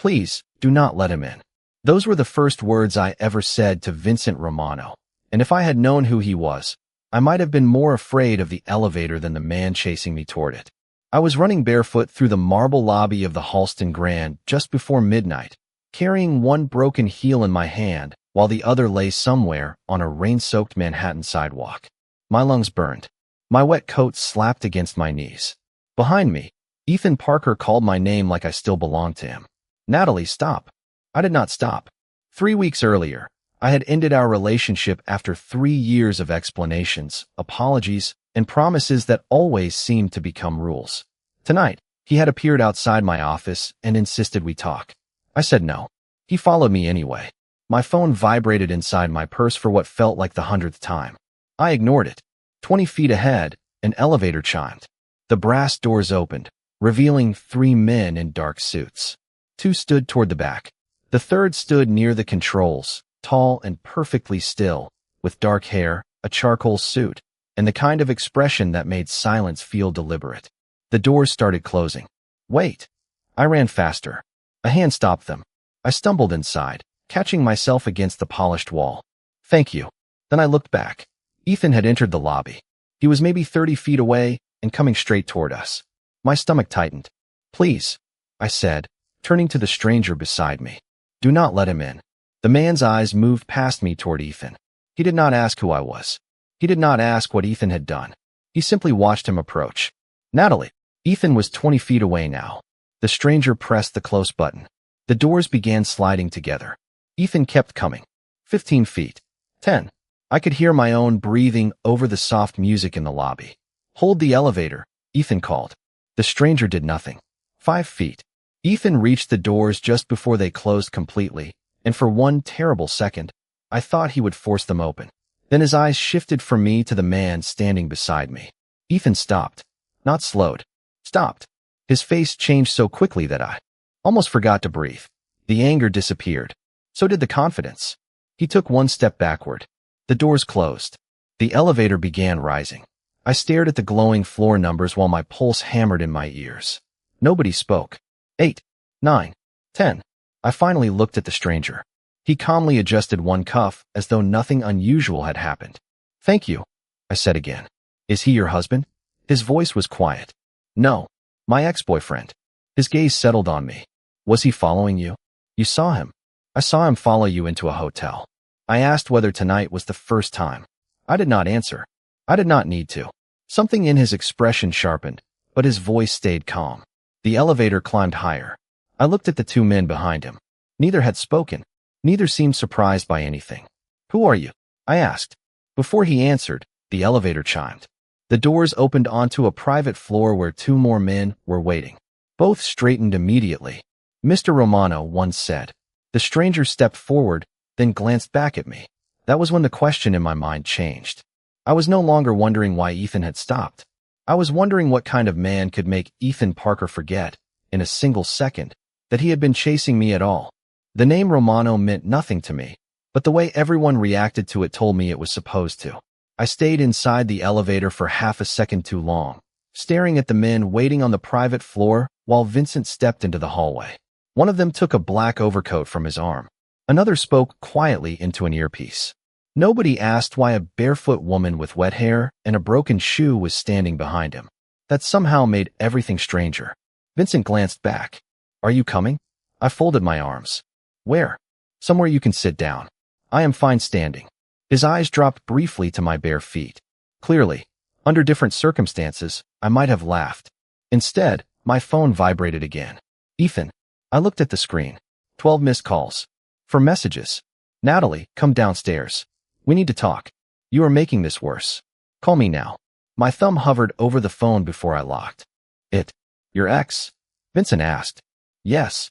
Please, do not let him in. Those were the first words I ever said to Vincent Romano, and if I had known who he was, I might have been more afraid of the elevator than the man chasing me toward it. I was running barefoot through the marble lobby of the Halston Grand just before midnight, carrying one broken heel in my hand while the other lay somewhere on a rain-soaked Manhattan sidewalk. My lungs burned. My wet coat slapped against my knees. Behind me, Ethan Parker called my name like I still belonged to him. Natalie, stop. I did not stop. 3 weeks earlier, I had ended our relationship after 3 years of explanations, apologies, and promises that always seemed to become rules. Tonight, he had appeared outside my office and insisted we talk. I said no. He followed me anyway. My phone vibrated inside my purse for what felt like the 100th time. I ignored it. 20 feet ahead, an elevator chimed. The brass doors opened, revealing 3 men in dark suits. 2 stood toward the back. The third stood near the controls, tall and perfectly still, with dark hair, a charcoal suit, and the kind of expression that made silence feel deliberate. The doors started closing. Wait. I ran faster. A hand stopped them. I stumbled inside, catching myself against the polished wall. Thank you. Then I looked back. Ethan had entered the lobby. He was maybe 30 feet away and coming straight toward us. My stomach tightened. Please, I said, turning to the stranger beside me. Do not let him in. The man's eyes moved past me toward Ethan. He did not ask who I was. He did not ask what Ethan had done. He simply watched him approach. Natalie. Ethan was 20 feet away now. The stranger pressed the close button. The doors began sliding together. Ethan kept coming. 15 feet. 10. I could hear my own breathing over the soft music in the lobby. Hold the elevator, Ethan called. The stranger did nothing. 5 feet. Ethan reached the doors just before they closed completely, and for one terrible second, I thought he would force them open. Then his eyes shifted from me to the man standing beside me. Ethan stopped. Not slowed. Stopped. His face changed so quickly that I almost forgot to breathe. The anger disappeared. So did the confidence. He took one step backward. The doors closed. The elevator began rising. I stared at the glowing floor numbers while my pulse hammered in my ears. Nobody spoke. 8, 9, 10. I finally looked at the stranger. He calmly adjusted one cuff as though nothing unusual had happened. Thank you, I said again. Is he your husband? His voice was quiet. No, my ex-boyfriend. His gaze settled on me. Was he following you? You saw him. I saw him follow you into a hotel. I asked whether tonight was the first time. I did not answer. I did not need to. Something in his expression sharpened, but his voice stayed calm. The elevator climbed higher. I looked at the 2 men behind him. Neither had spoken. Neither seemed surprised by anything. Who are you? I asked. Before he answered, the elevator chimed. The doors opened onto a private floor where 2 more men were waiting. Both straightened immediately. Mr. Romano, one said. The stranger stepped forward, then glanced back at me. That was when the question in my mind changed. I was no longer wondering why Ethan had stopped. I was wondering what kind of man could make Ethan Parker forget, in a single second, that he had been chasing me at all. The name Romano meant nothing to me, but the way everyone reacted to it told me it was supposed to. I stayed inside the elevator for half a second too long, staring at the men waiting on the private floor while Vincent stepped into the hallway. One of them took a black overcoat from his arm. Another spoke quietly into an earpiece. Nobody asked why a barefoot woman with wet hair and a broken shoe was standing behind him. That somehow made everything stranger. Vincent glanced back. Are you coming? I folded my arms. Where? Somewhere you can sit down. I am fine standing. His eyes dropped briefly to my bare feet. Clearly, under different circumstances, I might have laughed. Instead, my phone vibrated again. Ethan. I looked at the screen. 12 missed calls. For messages. Natalie, come downstairs. We need to talk. You are making this worse. Call me now. My thumb hovered over the phone before I locked. It. Your ex? Vincent asked. Yes.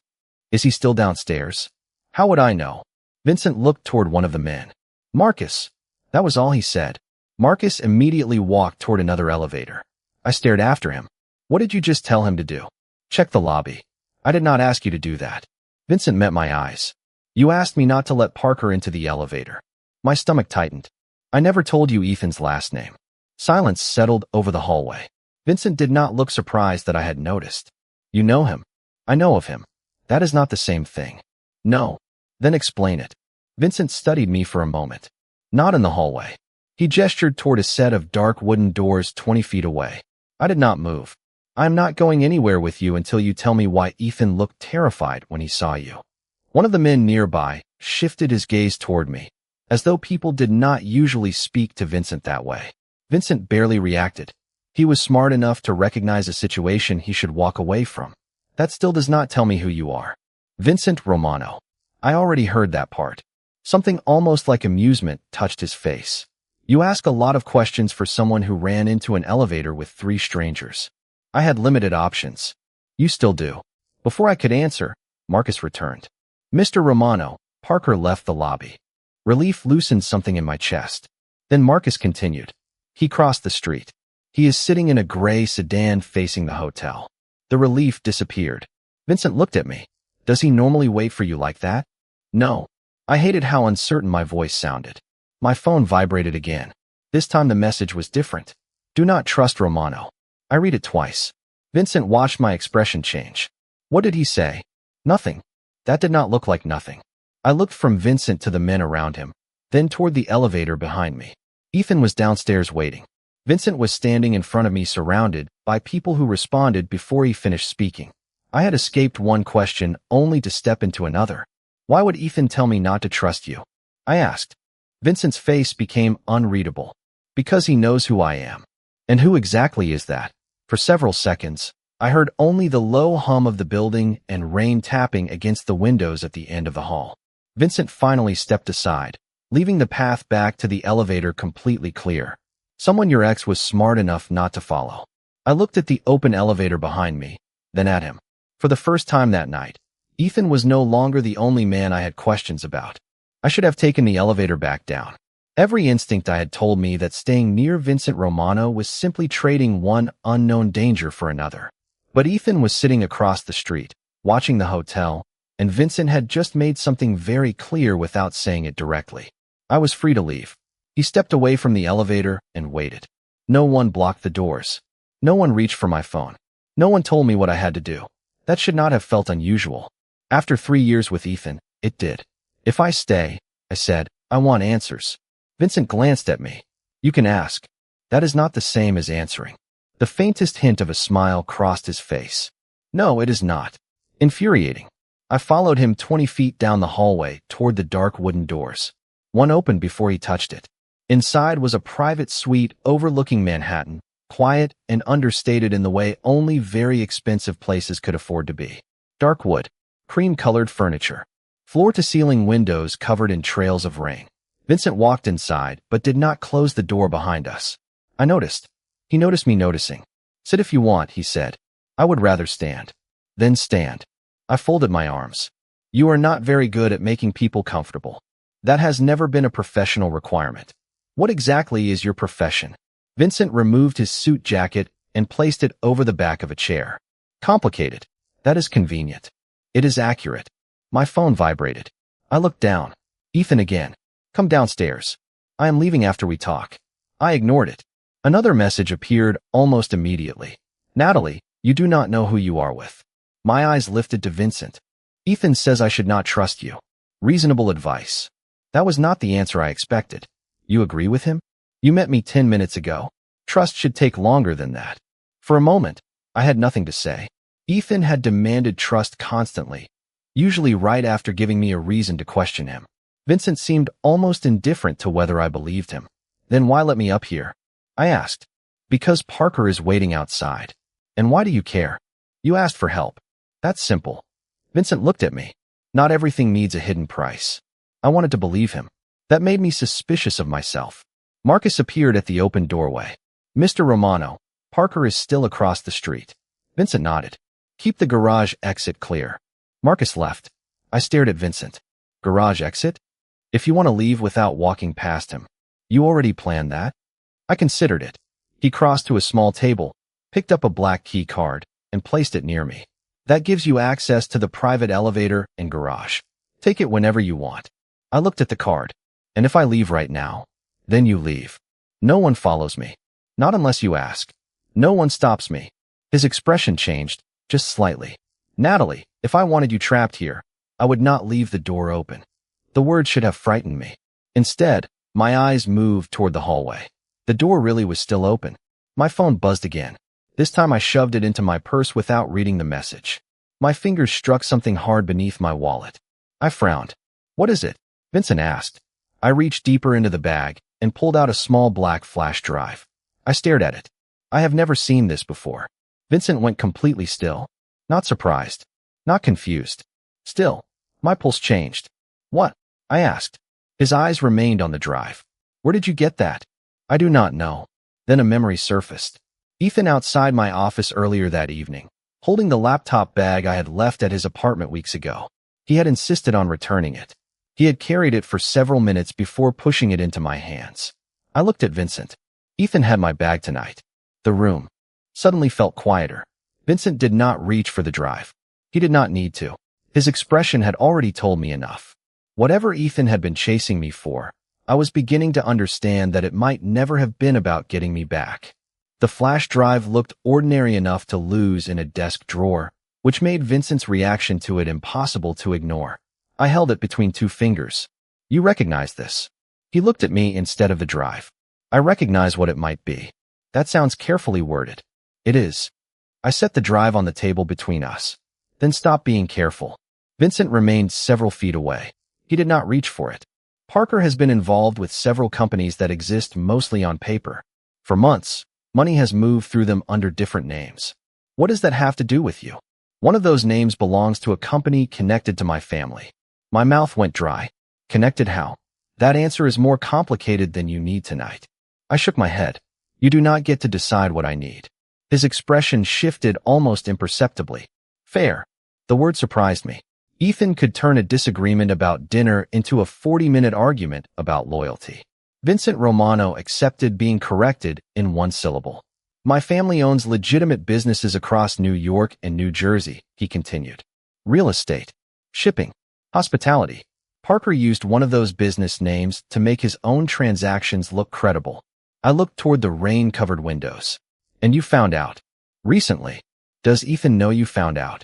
Is he still downstairs? How would I know? Vincent looked toward one of the men. Marcus. That was all he said. Marcus immediately walked toward another elevator. I stared after him. What did you just tell him to do? Check the lobby. I did not ask you to do that. Vincent met my eyes. You asked me not to let Parker into the elevator. My stomach tightened. I never told you Ethan's last name. Silence settled over the hallway. Vincent did not look surprised that I had noticed. You know him. I know of him. That is not the same thing. No. Then explain it. Vincent studied me for a moment. Not in the hallway. He gestured toward a set of dark wooden doors 20 feet away. I did not move. I am not going anywhere with you until you tell me why Ethan looked terrified when he saw you. One of the men nearby shifted his gaze toward me, as though people did not usually speak to Vincent that way. Vincent barely reacted. He was smart enough to recognize a situation he should walk away from. That still does not tell me who you are. Vincent Romano. I already heard that part. Something almost like amusement touched his face. You ask a lot of questions for someone who ran into an elevator with 3 strangers. I had limited options. You still do. Before I could answer, Marcus returned. Mr. Romano, Parker left the lobby. Relief loosened something in my chest. Then Marcus continued. He crossed the street. He is sitting in a gray sedan facing the hotel. The relief disappeared. Vincent looked at me. Does he normally wait for you like that? No. I hated how uncertain my voice sounded. My phone vibrated again. This time the message was different. Do not trust Romano. I read it twice. Vincent watched my expression change. What did he say? Nothing. That did not look like nothing. I looked from Vincent to the men around him, then toward the elevator behind me. Ethan was downstairs waiting. Vincent was standing in front of me surrounded by people who responded before he finished speaking. I had escaped one question only to step into another. Why would Ethan tell me not to trust you? I asked. Vincent's face became unreadable. Because he knows who I am. And who exactly is that? For several seconds, I heard only the low hum of the building and rain tapping against the windows at the end of the hall. Vincent finally stepped aside, leaving the path back to the elevator completely clear. Someone your ex was smart enough not to follow. I looked at the open elevator behind me, then at him. For the first time that night, Ethan was no longer the only man I had questions about. I should have taken the elevator back down. Every instinct I had told me that staying near Vincent Romano was simply trading one unknown danger for another. But Ethan was sitting across the street, watching the hotel, and Vincent had just made something very clear without saying it directly. I was free to leave. He stepped away from the elevator and waited. No one blocked the doors. No one reached for my phone. No one told me what I had to do. That should not have felt unusual. After 3 years with Ethan, it did. If I stay, I said, I want answers. Vincent glanced at me. You can ask. That is not the same as answering. The faintest hint of a smile crossed his face. No, it is not. Infuriating. I followed him 20 feet down the hallway toward the dark wooden doors. One opened before he touched it. Inside was a private suite overlooking Manhattan, quiet and understated in the way only very expensive places could afford to be. Dark wood, cream-colored furniture, floor-to-ceiling windows covered in trails of rain. Vincent walked inside, but did not close the door behind us. I noticed. He noticed me noticing. Sit if you want, he said. I would rather stand. Then stand. I folded my arms. You are not very good at making people comfortable. That has never been a professional requirement. What exactly is your profession? Vincent removed his suit jacket and placed it over the back of a chair. Complicated. That is convenient. It is accurate. My phone vibrated. I looked down. Ethan again. Come downstairs. I am leaving after we talk. I ignored it. Another message appeared almost immediately. Natalie, you do not know who you are with. My eyes lifted to Vincent. Ethan says I should not trust you. Reasonable advice. That was not the answer I expected. You agree with him? You met me 10 minutes ago. Trust should take longer than that. For a moment, I had nothing to say. Ethan had demanded trust constantly, usually right after giving me a reason to question him. Vincent seemed almost indifferent to whether I believed him. Then why let me up here? I asked. Because Parker is waiting outside. And why do you care? You asked for help. That's simple. Vincent looked at me. Not everything needs a hidden price. I wanted to believe him. That made me suspicious of myself. Marcus appeared at the open doorway. Mr. Romano, Parker is still across the street. Vincent nodded. Keep the garage exit clear. Marcus left. I stared at Vincent. Garage exit? If you want to leave without walking past him. You already planned that? I considered it. He crossed to a small table, picked up a black key card, and placed it near me. That gives you access to the private elevator and garage. Take it whenever you want. I looked at the card. And if I leave right now, then you leave. No one follows me. Not unless you ask. No one stops me. His expression changed, just slightly. Natalie, If I wanted you trapped here, I would not leave the door open. The words should have frightened me. Instead, my eyes moved toward the hallway. The door really was still open. My phone buzzed again. This time I shoved it into my purse without reading the message. My fingers struck something hard beneath my wallet. I frowned. "What is it?" Vincent asked. I reached deeper into the bag and pulled out a small black flash drive. I stared at it. I have never seen this before. Vincent went completely still. Not surprised. Not confused. Still. My pulse changed. "What?" I asked. His eyes remained on the drive. "Where did you get that?" "I do not know." Then a memory surfaced. Ethan outside my office earlier that evening, holding the laptop bag I had left at his apartment weeks ago. He had insisted on returning it. He had carried it for several minutes before pushing it into my hands. I looked at Vincent. Ethan had my bag tonight. The room suddenly felt quieter. Vincent did not reach for the drive. He did not need to. His expression had already told me enough. Whatever Ethan had been chasing me for, I was beginning to understand that it might never have been about getting me back. The flash drive looked ordinary enough to lose in a desk drawer, which made Vincent's reaction to it impossible to ignore. I held it between two fingers. "You recognize this?" He looked at me instead of the drive. "I recognize what it might be." "That sounds carefully worded." "It is." I set the drive on the table between us, then stopped being careful. Vincent remained several feet away. He did not reach for it. Parker has been involved with several companies that exist mostly on paper. For months, money has moved through them under different names. What does that have to do with you? One of those names belongs to a company connected to my family. My mouth went dry. Connected how? That answer is more complicated than you need tonight. I shook my head. You do not get to decide what I need. His expression shifted almost imperceptibly. Fair. The word surprised me. Ethan could turn a disagreement about dinner into a 40-minute argument about loyalty. Vincent Romano accepted being corrected in one syllable. My family owns legitimate businesses across New York and New Jersey, he continued. Real estate, shipping, hospitality. Parker used one of those business names to make his own transactions look credible. I looked toward the rain-covered windows. And you found out. Recently. Does Ethan know you found out?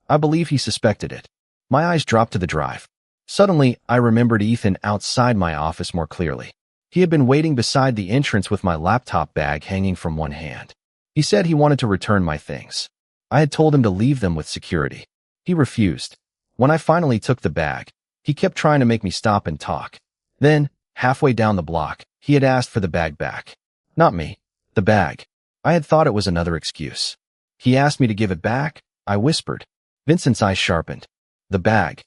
I believe he suspected it. My eyes dropped to the drive. Suddenly, I remembered Ethan outside my office more clearly. He had been waiting beside the entrance with my laptop bag hanging from one hand. He said he wanted to return my things. I had told him to leave them with security. He refused. When I finally took the bag, he kept trying to make me stop and talk. Then, halfway down the block, he had asked for the bag back. Not me. The bag. I had thought it was another excuse. He asked me to give it back, I whispered. Vincent's eyes sharpened. The bag.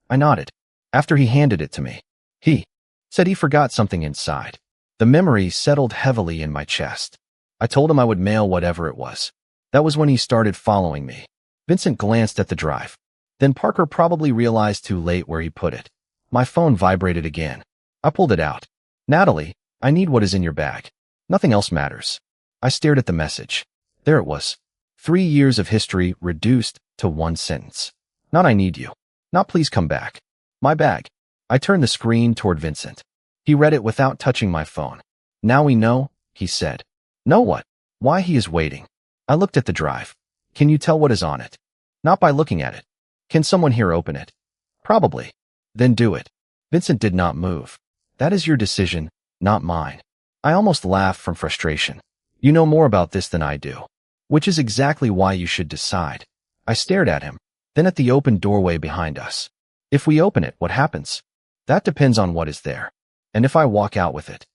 I nodded. After he handed it to me, he said he forgot something inside. The memory settled heavily in my chest. I told him I would mail whatever it was. That was when he started following me. Vincent glanced at the drive. Then Parker probably realized too late where he put it. My phone vibrated again. I pulled it out. Natalie, I need what is in your bag. Nothing else matters. I stared at the message. There it was. 3 years of history reduced to one sentence. Not I need you. Not please come back. My bag. I turned the screen toward Vincent. He read it without touching my phone. Now we know, he said. Know what? Why he is waiting. I looked at the drive. Can you tell what is on it? Not by looking at it. Can someone here open it? Probably. Then do it. Vincent did not move. That is your decision, not mine. I almost laughed from frustration. You know more about this than I do. Which is exactly why you should decide. I stared at him, then at the open doorway behind us. If we open it, what happens? That depends on what is there. And if I walk out with it?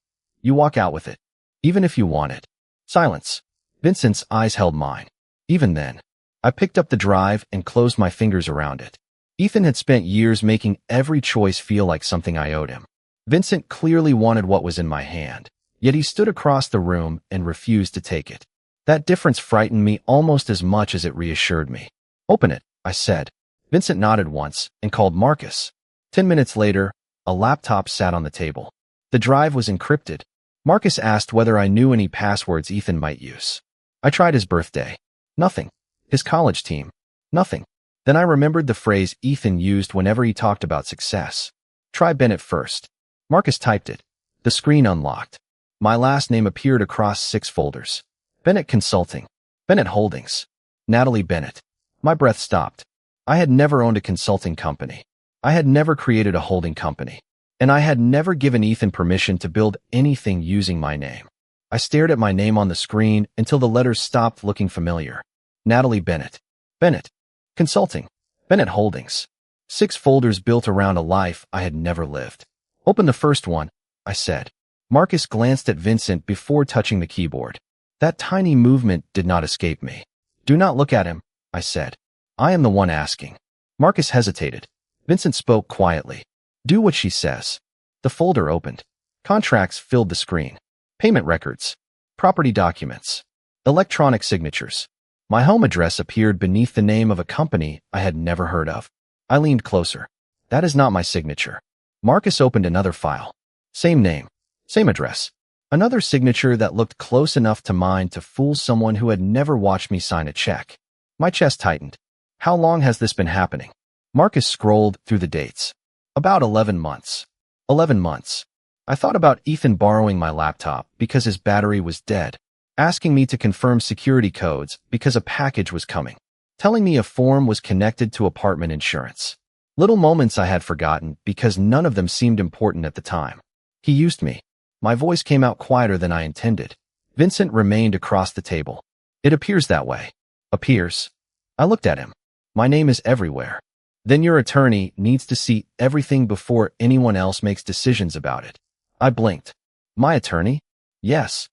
You walk out with it. Even if you want it. Silence. Vincent's eyes held mine. Even then, I picked up the drive and closed my fingers around it. Ethan had spent years making every choice feel like something I owed him. Vincent clearly wanted what was in my hand, yet he stood across the room and refused to take it. That difference frightened me almost as much as it reassured me. Open it, I said. Vincent nodded once and called Marcus. 10 minutes later, a laptop sat on the table. The drive was encrypted. Marcus asked whether I knew any passwords Ethan might use. I tried his birthday. Nothing. His college team. Nothing. Then I remembered the phrase Ethan used whenever he talked about success. Try Bennett first. Marcus typed it. The screen unlocked. My last name appeared across 6 folders. Bennett Consulting. Bennett Holdings. Natalie Bennett. My breath stopped. I had never owned a consulting company. I had never created a holding company. And I had never given Ethan permission to build anything using my name. I stared at my name on the screen until the letters stopped looking familiar. Natalie Bennett. Bennett. Consulting. Bennett Holdings. 6 folders built around a life I had never lived. Open the first one, I said. Marcus glanced at Vincent before touching the keyboard. That tiny movement did not escape me. Do not look at him, I said. I am the one asking. Marcus hesitated. Vincent spoke quietly. Do what she says. The folder opened. Contracts filled the screen. Payment records. Property documents. Electronic signatures. My home address appeared beneath the name of a company I had never heard of. I leaned closer. That is not my signature. Marcus opened another file. Same name. Same address. Another signature that looked close enough to mine to fool someone who had never watched me sign a check. My chest tightened. How long has this been happening? Marcus scrolled through the dates. About 11 months. 11 months. I thought about Ethan borrowing my laptop because his battery was dead, asking me to confirm security codes because a package was coming, telling me a form was connected to apartment insurance. Little moments I had forgotten because none of them seemed important at the time. He used me. My voice came out quieter than I intended. Vincent remained across the table. It appears that way. Appears. I looked at him. My name is everywhere. Then your attorney needs to see everything before anyone else makes decisions about it. I blinked. My attorney? Yes.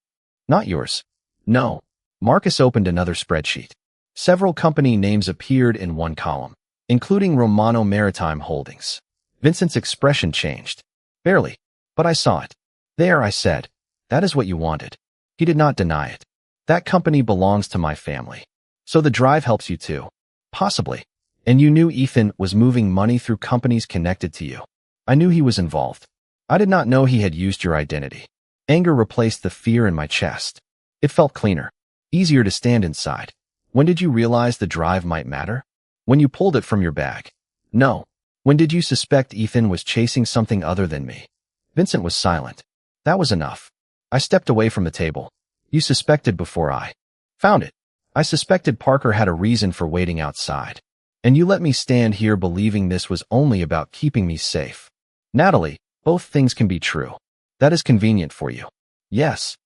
Not yours. No. Marcus opened another spreadsheet. Several company names appeared in one column, including Romano Maritime Holdings. Vincent's expression changed. Barely. But I saw it. There, I said. That is what you wanted. He did not deny it. That company belongs to my family. So the drive helps you too. Possibly. And you knew Ethan was moving money through companies connected to you. I knew he was involved. I did not know he had used your identity. Anger replaced the fear in my chest. It felt cleaner, easier to stand inside. When did you realize the drive might matter? When you pulled it from your bag. No. When did you suspect Ethan was chasing something other than me? Vincent was silent. That was enough. I stepped away from the table. You suspected before I found it. I suspected Parker had a reason for waiting outside. And you let me stand here believing this was only about keeping me safe. Natalie, both things can be true. That is convenient for you. Yes.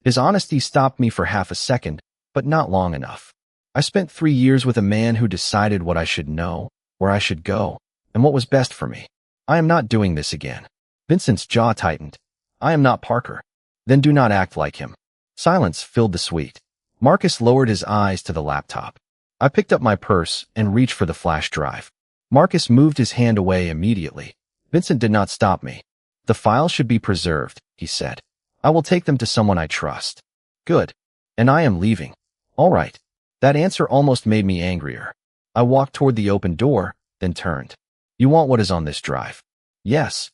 His honesty stopped me for half a second, but not long enough. I spent 3 years with a man who decided what I should know, where I should go, and what was best for me. I am not doing this again. Vincent's jaw tightened. I am not Parker. Then do not act like him. Silence filled the suite. Marcus lowered his eyes to the laptop. I picked up my purse and reached for the flash drive. Marcus moved his hand away immediately. Vincent did not stop me. The files should be preserved, he said. I will take them to someone I trust. Good. And I am leaving. All right. That answer almost made me angrier. I walked toward the open door, then turned. You want what is on this drive? Yes.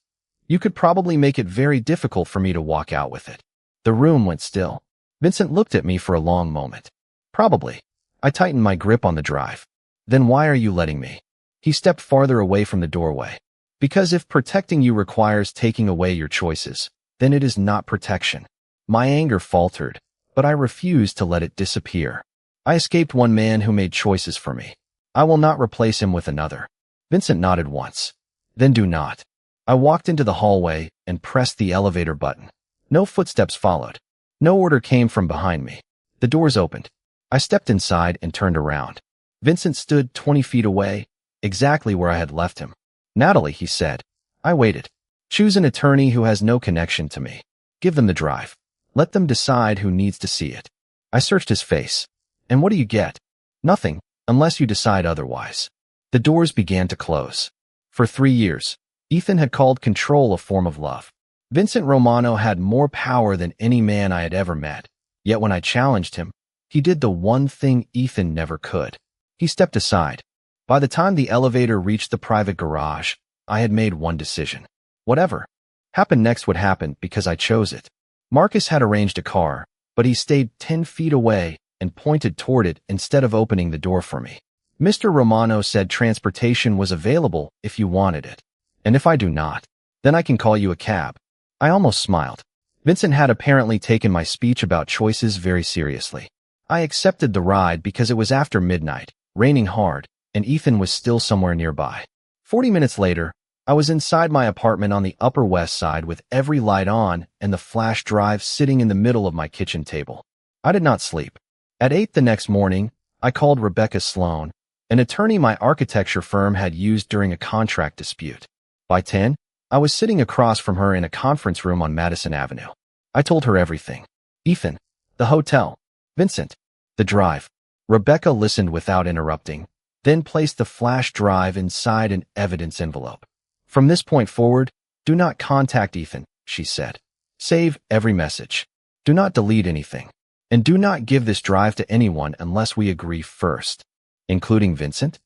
You could probably make it very difficult for me to walk out with it. The room went still. Vincent looked at me for a long moment. Probably. I tightened my grip on the drive. Then why are you letting me? He stepped farther away from the doorway. Because if protecting you requires taking away your choices, then it is not protection. My anger faltered, but I refused to let it disappear. I escaped one man who made choices for me. I will not replace him with another. Vincent nodded once. Then do not. I walked into the hallway and pressed the elevator button. No footsteps followed. No order came from behind me. The doors opened. I stepped inside and turned around. Vincent stood 20 feet away, exactly where I had left him. Natalie, he said. I waited. Choose an attorney who has no connection to me. Give them the drive. Let them decide who needs to see it. I searched his face. And what do you get? Nothing, unless you decide otherwise. The doors began to close. For 3 years, Ethan had called control a form of love. Vincent Romano had more power than any man I had ever met. Yet when I challenged him, he did the one thing Ethan never could. He stepped aside. By the time the elevator reached the private garage, I had made one decision. Whatever happened next would happen because I chose it. Marcus had arranged a car, but he stayed 10 feet away and pointed toward it instead of opening the door for me. Mr. Romano said transportation was available if you wanted it. And if I do not, then I can call you a cab. I almost smiled. Vincent had apparently taken my speech about choices very seriously. I accepted the ride because it was after midnight, raining hard, and Ethan was still somewhere nearby. 40 minutes later, I was inside my apartment on the Upper West Side with every light on and the flash drive sitting in the middle of my kitchen table. I did not sleep. At 8 the next morning, I called Rebecca Sloan, an attorney my architecture firm had used during a contract dispute. By 10, I was sitting across from her in a conference room on Madison Avenue. I told her everything. Ethan, the hotel, Vincent, the drive. Rebecca listened without interrupting, then placed the flash drive inside an evidence envelope. From this point forward, do not contact Ethan, she said. Save every message. Do not delete anything. And do not give this drive to anyone unless we agree first, including Vincent,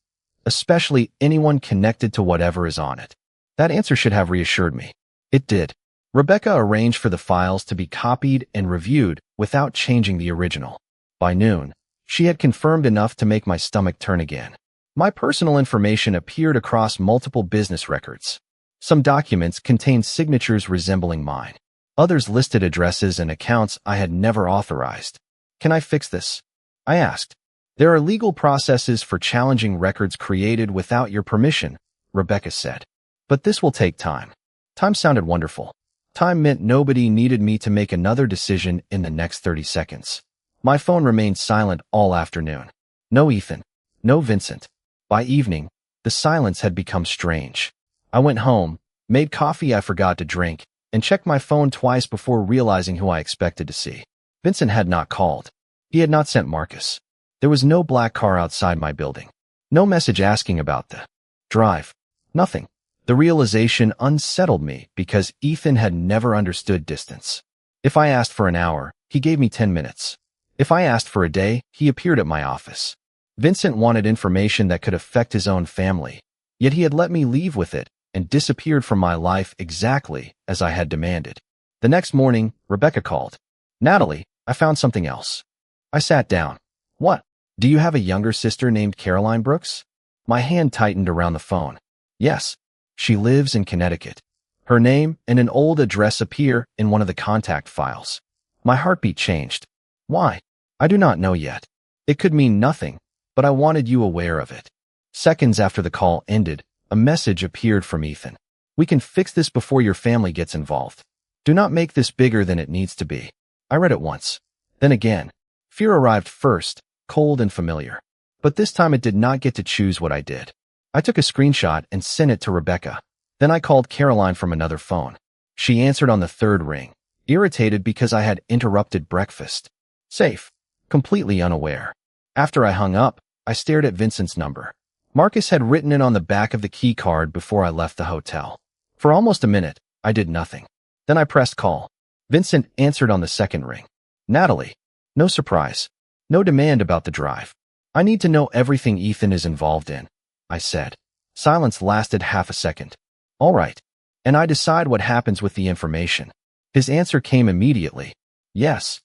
especially anyone connected to whatever is on it. That answer should have reassured me. It did. Rebecca arranged for the files to be copied and reviewed without changing the original. By noon, she had confirmed enough to make my stomach turn again. My personal information appeared across multiple business records. Some documents contained signatures resembling mine. Others listed addresses and accounts I had never authorized. Can I fix this? I asked. There are legal processes for challenging records created without your permission, Rebecca said. But this will take time. Time sounded wonderful. Time meant nobody needed me to make another decision in the next 30 seconds. My phone remained silent all afternoon. No Ethan. No Vincent. By evening, the silence had become strange. I went home, made coffee I forgot to drink, and checked my phone twice before realizing who I expected to see. Vincent had not called. He had not sent Marcus. There was no black car outside my building. No message asking about the drive. Nothing. The realization unsettled me because Ethan had never understood distance. If I asked for an hour, he gave me 10 minutes. If I asked for a day, he appeared at my office. Vincent wanted information that could affect his own family, yet he had let me leave with it and disappeared from my life exactly as I had demanded. The next morning, Rebecca called. Natalie, I found something else. I sat down. What? Do you have a younger sister named Caroline Brooks? My hand tightened around the phone. Yes. She lives in Connecticut. Her name and an old address appear in one of the contact files. My heartbeat changed. Why? I do not know yet. It could mean nothing, but I wanted you aware of it. Seconds after the call ended, a message appeared from Ethan. We can fix this before your family gets involved. Do not make this bigger than it needs to be. I read it once. Then again. Fear arrived first, cold and familiar. But this time it did not get to choose what I did. I took a screenshot and sent it to Rebecca. Then I called Caroline from another phone. She answered on the third ring, irritated because I had interrupted breakfast. Safe. Completely unaware. After I hung up, I stared at Vincent's number. Marcus had written it on the back of the key card before I left the hotel. For almost a minute, I did nothing. Then I pressed call. Vincent answered on the second ring. Natalie. No surprise. No demand about the drive. I need to know everything Ethan is involved in, I said. Silence lasted half a second. All right. And I decide what happens with the information. His answer came immediately. Yes.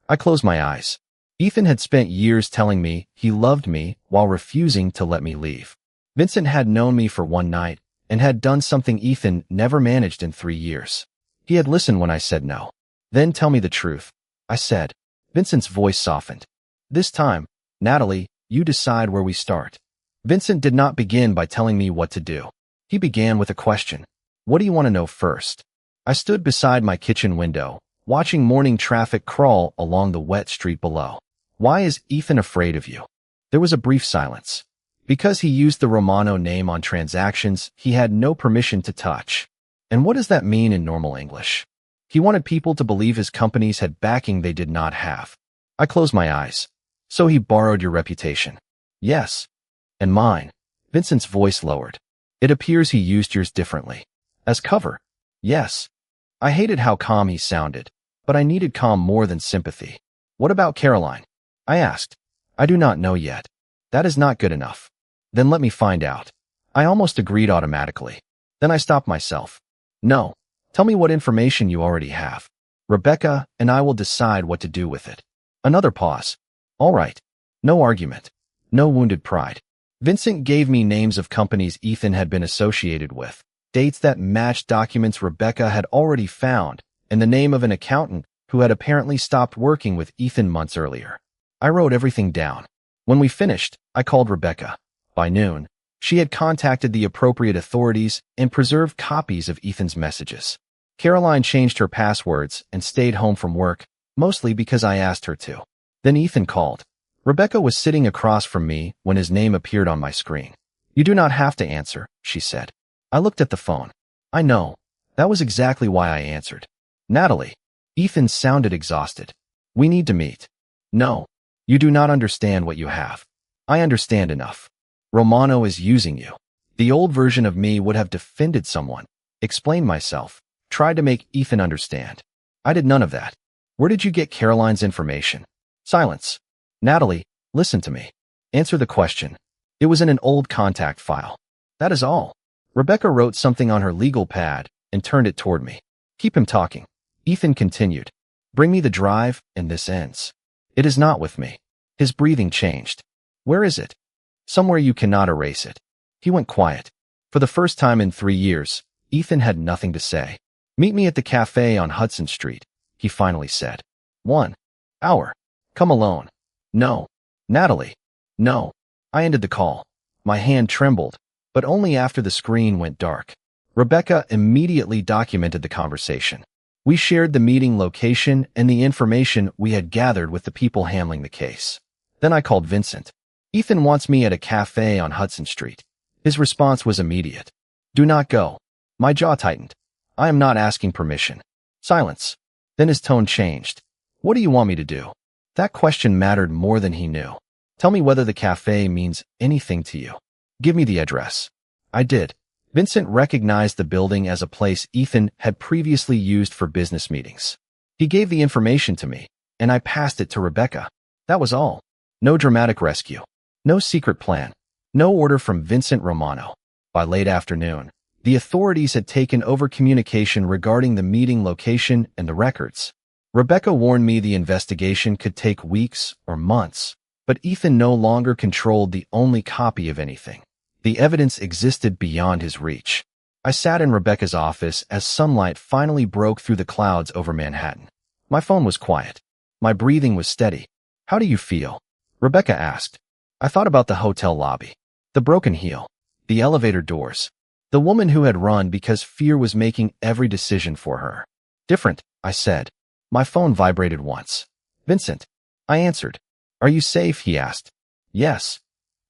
I closed my eyes. Ethan had spent years telling me he loved me while refusing to let me leave. Vincent had known me for one night and had done something Ethan never managed in 3 years. He had listened when I said no. Then tell me the truth, I said. Vincent's voice softened. This time, Natalie, you decide where we start. Vincent did not begin by telling me what to do. He began with a question. What do you want to know first? I stood beside my kitchen window, watching morning traffic crawl along the wet street below. Why is Ethan afraid of you? There was a brief silence. Because he used the Romano name on transactions he had no permission to touch. And what does that mean in normal English? He wanted people to believe his companies had backing they did not have. I closed my eyes. So he borrowed your reputation. Yes. And mine. Vincent's voice lowered. It appears he used yours differently. As cover. Yes. I hated how calm he sounded, but I needed calm more than sympathy. What about Caroline? I asked. I do not know yet. That is not good enough. Then let me find out. I almost agreed automatically. Then I stopped myself. No. Tell me what information you already have. Rebecca and I will decide what to do with it. Another pause. All right. No argument. No wounded pride. Vincent gave me names of companies Ethan had been associated with, dates that matched documents Rebecca had already found, and the name of an accountant who had apparently stopped working with Ethan months earlier. I wrote everything down. When we finished, I called Rebecca. By noon, she had contacted the appropriate authorities and preserved copies of Ethan's messages. Caroline changed her passwords and stayed home from work, mostly because I asked her to. Then Ethan called. Rebecca was sitting across from me when his name appeared on my screen. "You do not have to answer," she said. I looked at the phone. I know. That was exactly why I answered. "Natalie." Ethan sounded exhausted. "We need to meet." "No. You do not understand what you have." "I understand enough. Romano is using you." The old version of me would have defended someone, explained myself, tried to make Ethan understand. I did none of that. "Where did you get Caroline's information?" Silence. "Natalie, listen to me. Answer the question." "It was in an old contact file." "That is all." Rebecca wrote something on her legal pad and turned it toward me. "Keep him talking." Ethan continued. "Bring me the drive, and this ends." "It is not with me." His breathing changed. "Where is it?" "Somewhere you cannot erase it." He went quiet. For the first time in 3 years, Ethan had nothing to say. "Meet me at the cafe on Hudson Street," he finally said. 1 hour. "Come alone." "No." "Natalie." "No." I ended the call. My hand trembled, but only after the screen went dark. Rebecca immediately documented the conversation. We shared the meeting location and the information we had gathered with the people handling the case. Then I called Vincent. "Ethan wants me at a cafe on Hudson Street." His response was immediate. "Do not go." My jaw tightened. "I am not asking permission." Silence. Then his tone changed. "What do you want me to do?" That question mattered more than he knew. "Tell me whether the cafe means anything to you." "Give me the address." I did. Vincent recognized the building as a place Ethan had previously used for business meetings. He gave the information to me, and I passed it to Rebecca. That was all. No dramatic rescue. No secret plan. No order from Vincent Romano. By late afternoon, the authorities had taken over communication regarding the meeting location and the records. Rebecca warned me the investigation could take weeks or months, but Ethan no longer controlled the only copy of anything. The evidence existed beyond his reach. I sat in Rebecca's office as sunlight finally broke through the clouds over Manhattan. My phone was quiet. My breathing was steady. "How do you feel?" Rebecca asked. I thought about the hotel lobby, the broken heel, the elevator doors, the woman who had run because fear was making every decision for her. "Different," I said. My phone vibrated once. "Vincent." I answered. "Are you safe?" he asked. "Yes."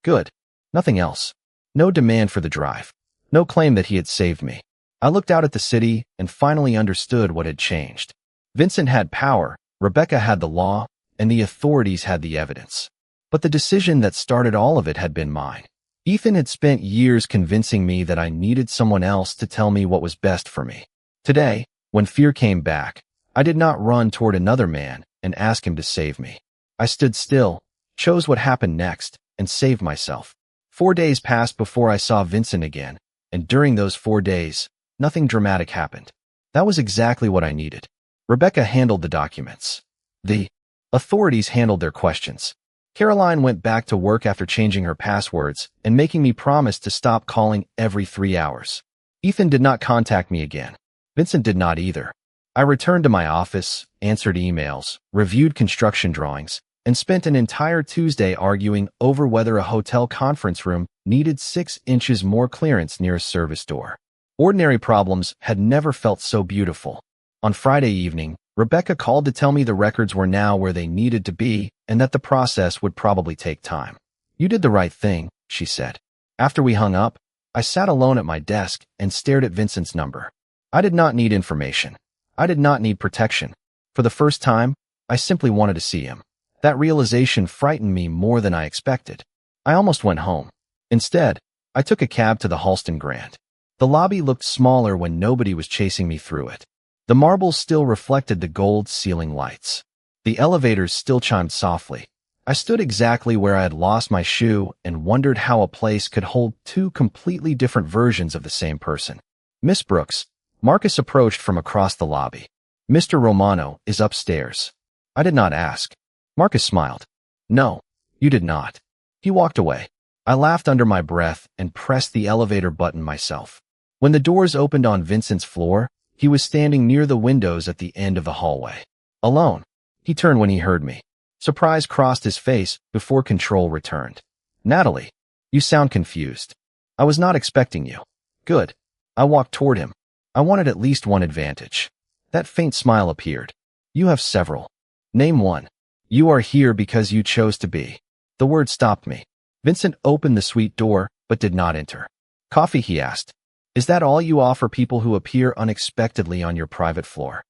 "Good." Nothing else. No demand for the drive. No claim that he had saved me. I looked out at the city and finally understood what had changed. Vincent had power, Rebecca had the law, and the authorities had the evidence. But the decision that started all of it had been mine. Ethan had spent years convincing me that I needed someone else to tell me what was best for me. Today, when fear came back, I did not run toward another man and ask him to save me. I stood still, chose what happened next, and saved myself. 4 days passed before I saw Vincent again, and during those 4 days, nothing dramatic happened. That was exactly what I needed. Rebecca handled the documents. The authorities handled their questions. Caroline went back to work after changing her passwords and making me promise to stop calling every 3 hours. Ethan did not contact me again. Vincent did not either. I returned to my office, answered emails, reviewed construction drawings, and spent an entire Tuesday arguing over whether a hotel conference room needed 6 inches more clearance near a service door. Ordinary problems had never felt so beautiful. On Friday evening, Rebecca called to tell me the records were now where they needed to be and that the process would probably take time. "You did the right thing," she said. After we hung up, I sat alone at my desk and stared at Vincent's number. I did not need information. I did not need protection. For the first time, I simply wanted to see him. That realization frightened me more than I expected. I almost went home. Instead, I took a cab to the Halston Grand. The lobby looked smaller when nobody was chasing me through it. The marbles still reflected the gold ceiling lights. The elevators still chimed softly. I stood exactly where I had lost my shoe and wondered how a place could hold 2 completely different versions of the same person. "Miss Brooks," Marcus approached from across the lobby. "Mr. Romano is upstairs." I did not ask. Marcus smiled. "No, you did not." He walked away. I laughed under my breath and pressed the elevator button myself. When the doors opened on Vincent's floor, he was standing near the windows at the end of the hallway. Alone. He turned when he heard me. Surprise crossed his face before control returned. "Natalie." You sound confused. I was not expecting you. Good. I walked toward him. I wanted at least one advantage. That faint smile appeared. You have several. Name one. You are here because you chose to be. The word stopped me. Vincent opened the suite door, but did not enter. Coffee, he asked. Is that all you offer people who appear unexpectedly on your private floor?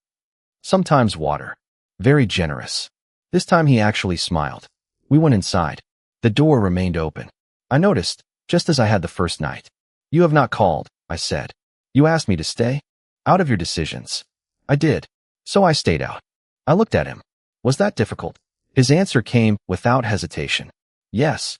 Sometimes water. Very generous. This time he actually smiled. We went inside. The door remained open. I noticed, just as I had the first night. You have not called, I said. You asked me to stay? Out of your decisions. I did. So I stayed out. I looked at him. Was that difficult? His answer came without hesitation. Yes.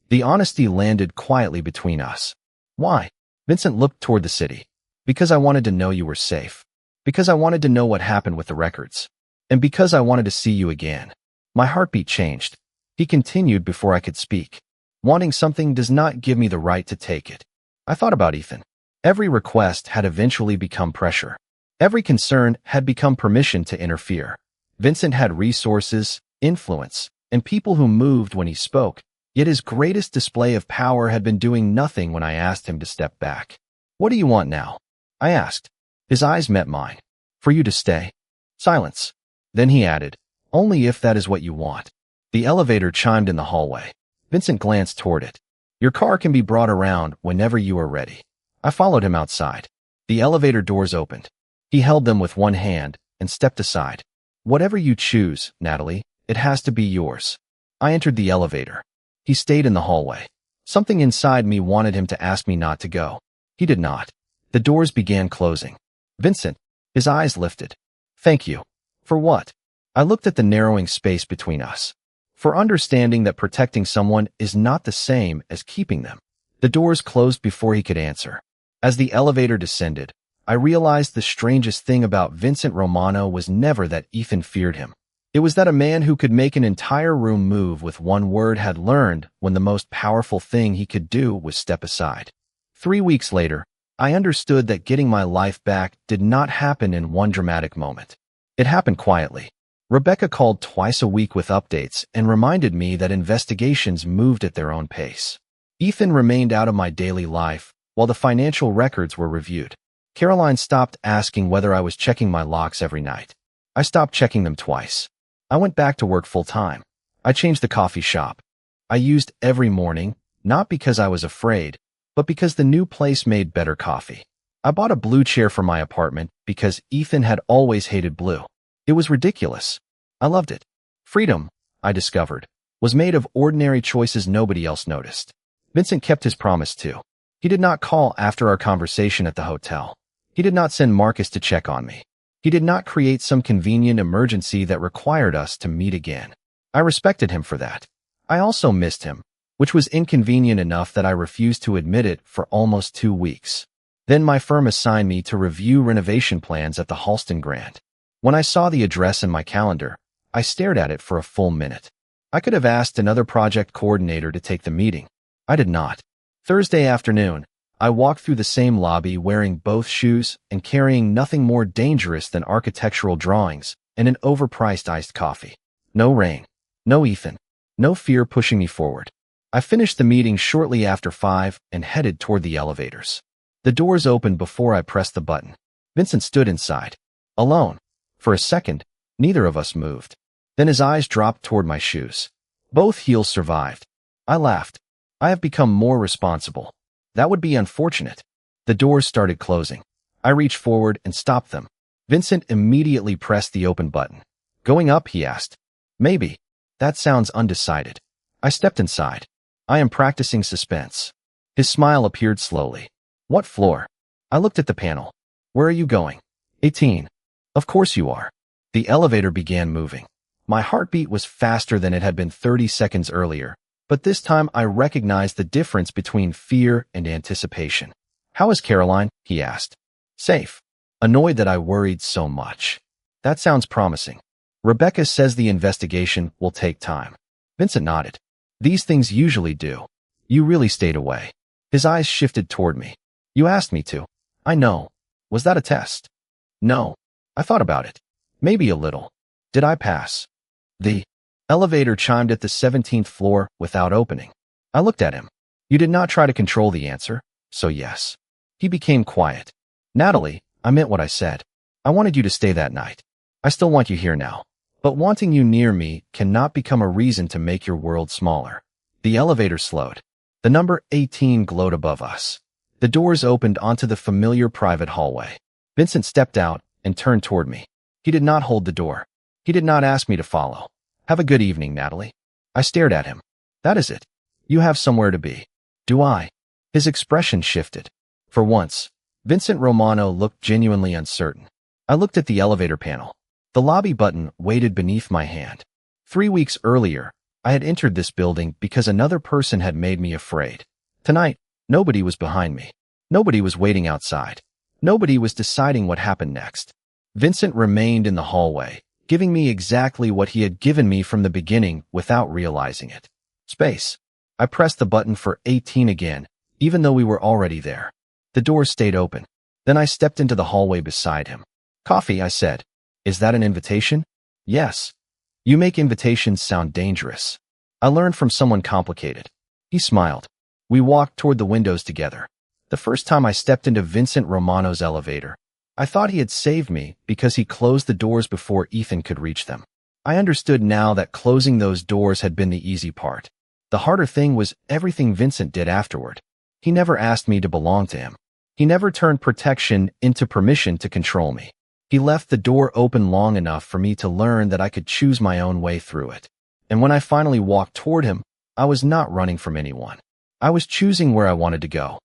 The honesty landed quietly between us. Why? Vincent looked toward the city. Because I wanted to know you were safe. Because I wanted to know what happened with the records. And because I wanted to see you again. My heartbeat changed. He continued before I could speak. Wanting something does not give me the right to take it. I thought about Ethan. Every request had eventually become pressure. Every concern had become permission to interfere. Vincent had resources, influence, and people who moved when he spoke. Yet his greatest display of power had been doing nothing when I asked him to step back. What do you want now? I asked. His eyes met mine. For you to stay. Silence. Then he added, only if that is what you want. The elevator chimed in the hallway. Vincent glanced toward it. Your car can be brought around whenever you are ready. I followed him outside. The elevator doors opened. He held them with one hand and stepped aside. Whatever you choose, Natalie, it has to be yours. I entered the elevator. He stayed in the hallway. Something inside me wanted him to ask me not to go. He did not. The doors began closing. Vincent, his eyes lifted. Thank you. For what? I looked at the narrowing space between us. For understanding that protecting someone is not the same as keeping them. The doors closed before he could answer. As the elevator descended, I realized the strangest thing about Vincent Romano was never that Ethan feared him. It was that a man who could make an entire room move with one word had learned when the most powerful thing he could do was step aside. 3 weeks later, I understood that getting my life back did not happen in one dramatic moment. It happened quietly. Rebecca called twice a week with updates and reminded me that investigations moved at their own pace. Ethan remained out of my daily life while the financial records were reviewed. Caroline stopped asking whether I was checking my locks every night. I stopped checking them twice. I went back to work full-time. I changed the coffee shop. I used every morning, not because I was afraid, but because the new place made better coffee. I bought a blue chair for my apartment because Ethan had always hated blue. It was ridiculous. I loved it. Freedom, I discovered, was made of ordinary choices nobody else noticed. Vincent kept his promise too. He did not call after our conversation at the hotel. He did not send Marcus to check on me. He did not create some convenient emergency that required us to meet again. I respected him for that. I also missed him, which was inconvenient enough that I refused to admit it for almost 2 weeks. Then my firm assigned me to review renovation plans at the Halston Grand. When I saw the address in my calendar, I stared at it for a full minute. I could have asked another project coordinator to take the meeting. I did not. Thursday afternoon, I walked through the same lobby wearing both shoes and carrying nothing more dangerous than architectural drawings and an overpriced iced coffee. No rain. No Ethan. No fear pushing me forward. I finished the meeting shortly after 5 and headed toward the elevators. The doors opened before I pressed the button. Vincent stood inside. Alone. For a second, neither of us moved. Then his eyes dropped toward my shoes. Both heels survived. I laughed. I have become more responsible. That would be unfortunate. The doors started closing. I reached forward and stopped them. Vincent immediately pressed the open button. Going up, he asked. Maybe. That sounds undecided. I stepped inside. I am practicing suspense. His smile appeared slowly. What floor? I looked at the panel. Where are you going? 18. Of course you are. The elevator began moving. My heartbeat was faster than it had been 30 seconds earlier. But this time I recognized the difference between fear and anticipation. How is Caroline? He asked. Safe. Annoyed that I worried so much. That sounds promising. Rebecca says the investigation will take time. Vincent nodded. These things usually do. You really stayed away. His eyes shifted toward me. You asked me to. I know. Was that a test? No. I thought about it. Maybe a little. Did I pass? The elevator chimed at the 17th floor without opening. I looked at him. You did not try to control the answer, so yes. He became quiet. Natalie, I meant what I said. I wanted you to stay that night. I still want you here now. But wanting you near me cannot become a reason to make your world smaller. The elevator slowed. The number 18 glowed above us. The doors opened onto the familiar private hallway. Vincent stepped out and turned toward me. He did not hold the door. He did not ask me to follow. Have a good evening, Natalie. I stared at him. That is it. You have somewhere to be. Do I? His expression shifted. For once, Vincent Romano looked genuinely uncertain. I looked at the elevator panel. The lobby button waited beneath my hand. 3 weeks earlier, I had entered this building because another person had made me afraid. Tonight, nobody was behind me. Nobody was waiting outside. Nobody was deciding what happened next. Vincent remained in the hallway, giving me exactly what he had given me from the beginning without realizing it. Space. I pressed the button for 18 again, even though we were already there. The doors stayed open. Then I stepped into the hallway beside him. Coffee, I said. Is that an invitation? Yes. You make invitations sound dangerous. I learned from someone complicated. He smiled. We walked toward the windows together. The first time I stepped into Vincent Romano's elevator, I thought he had saved me because he closed the doors before Ethan could reach them. I understood now that closing those doors had been the easy part. The harder thing was everything Vincent did afterward. He never asked me to belong to him. He never turned protection into permission to control me. He left the door open long enough for me to learn that I could choose my own way through it. And when I finally walked toward him, I was not running from anyone. I was choosing where I wanted to go.